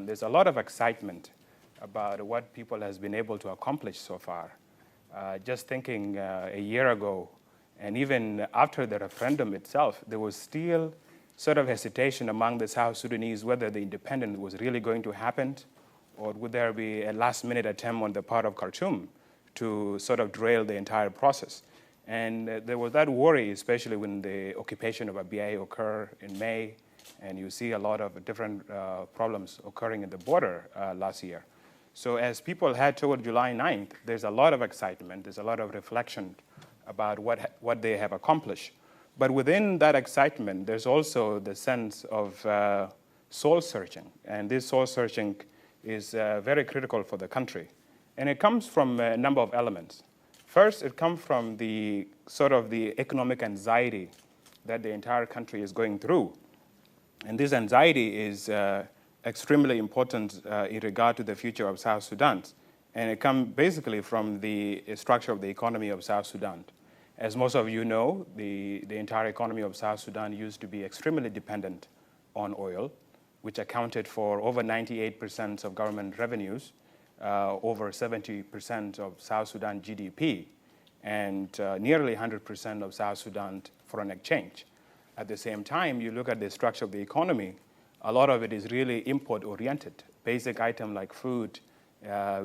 There's a lot of excitement about what people has been able to accomplish so far. Just thinking a year ago, and even after the referendum itself, there was still sort of hesitation among the South Sudanese whether the independence was really going to happen, or would there be a last-minute attempt on the part of Khartoum to sort of derail the entire process. And there was that worry, especially when the occupation of Abyei occurred in May, and you see a lot of different problems occurring in the border last year. So as people head toward July 9th, there's a lot of excitement, there's a lot of reflection about what they have accomplished. But within that excitement, there's also the sense of soul searching. And this soul searching is very critical for the country. And it comes from a number of elements. First, it comes from the sort of the economic anxiety that the entire country is going through. And this anxiety is extremely important in regard to the future of South Sudan. And it comes basically from the structure of the economy of South Sudan. As most of you know, the entire economy of South Sudan used to be extremely dependent on oil, which accounted for over 98% of government revenues, over 70% of South Sudan GDP, and nearly 100% of South Sudan foreign exchange. At the same time, you look at the structure of the economy, a lot of it is really import-oriented. Basic items like food,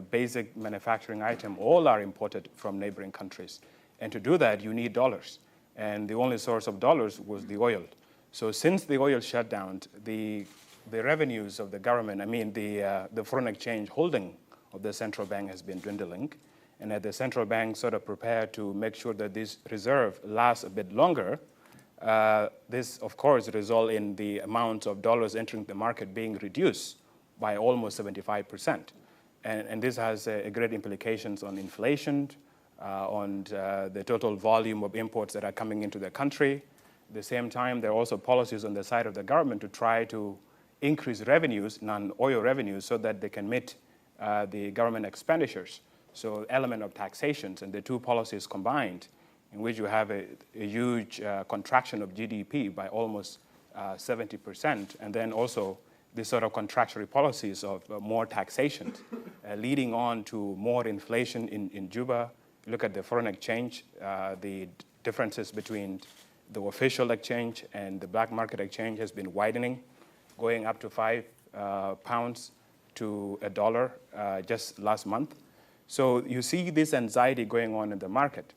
basic manufacturing items, all are imported from neighboring countries. And to do that, you need dollars. And the only source of dollars was the oil. So since the oil shut down, the revenues of the government, the foreign exchange holding of the central bank has been dwindling. And as the central bank sort of prepared to make sure that this reserve lasts a bit longer, this, of course, result in the amount of dollars entering the market being reduced by almost 75%. And this has great implications on inflation, on the total volume of imports that are coming into the country. At the same time, there are also policies on the side of the government to try to increase revenues, non-oil revenues, so that they can meet the government expenditures. So element of taxations, and the two policies combined, in which you have a huge contraction of GDP by almost 70%, and then also this sort of contractionary policies of more taxation, leading on to more inflation in Juba. Look at the foreign exchange, the differences between the official exchange and the black market exchange has been widening, going up to £5 to $1 just last month. So you see this anxiety going on in the market.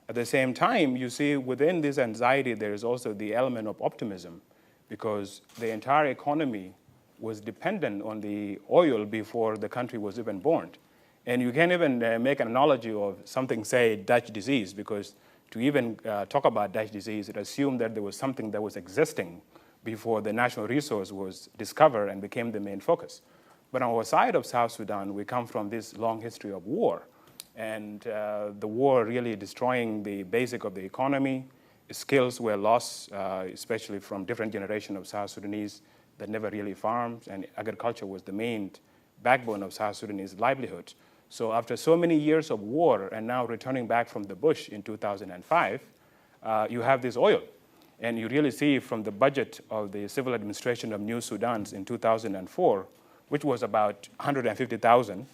At the same time, you see within this anxiety, there is also the element of optimism, because the entire economy was dependent on the oil before the country was even born. And you can even make an analogy of something, say, Dutch disease, because to even talk about Dutch disease, it assumed that there was something that was existing before the national resource was discovered and became the main focus. But on our side of South Sudan, we come from this long history of war. And the war really destroying the basic of the economy. Skills were lost, especially from different generations of South Sudanese that never really farmed. And agriculture was the main backbone of South Sudanese livelihood. So after so many years of war and now returning back from the bush in 2005, you have this oil. And you really see from the budget of the civil administration of New Sudan in 2004, which was about 150,000.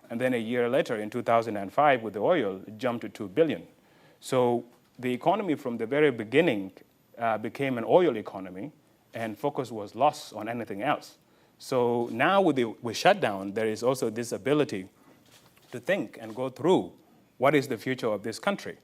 And then a year later, in 2005, with the oil, it jumped to 2 billion. So the economy from the very beginning became an oil economy, and focus was lost on anything else. So now with shutdown, there is also this ability to think and go through what is the future of this country.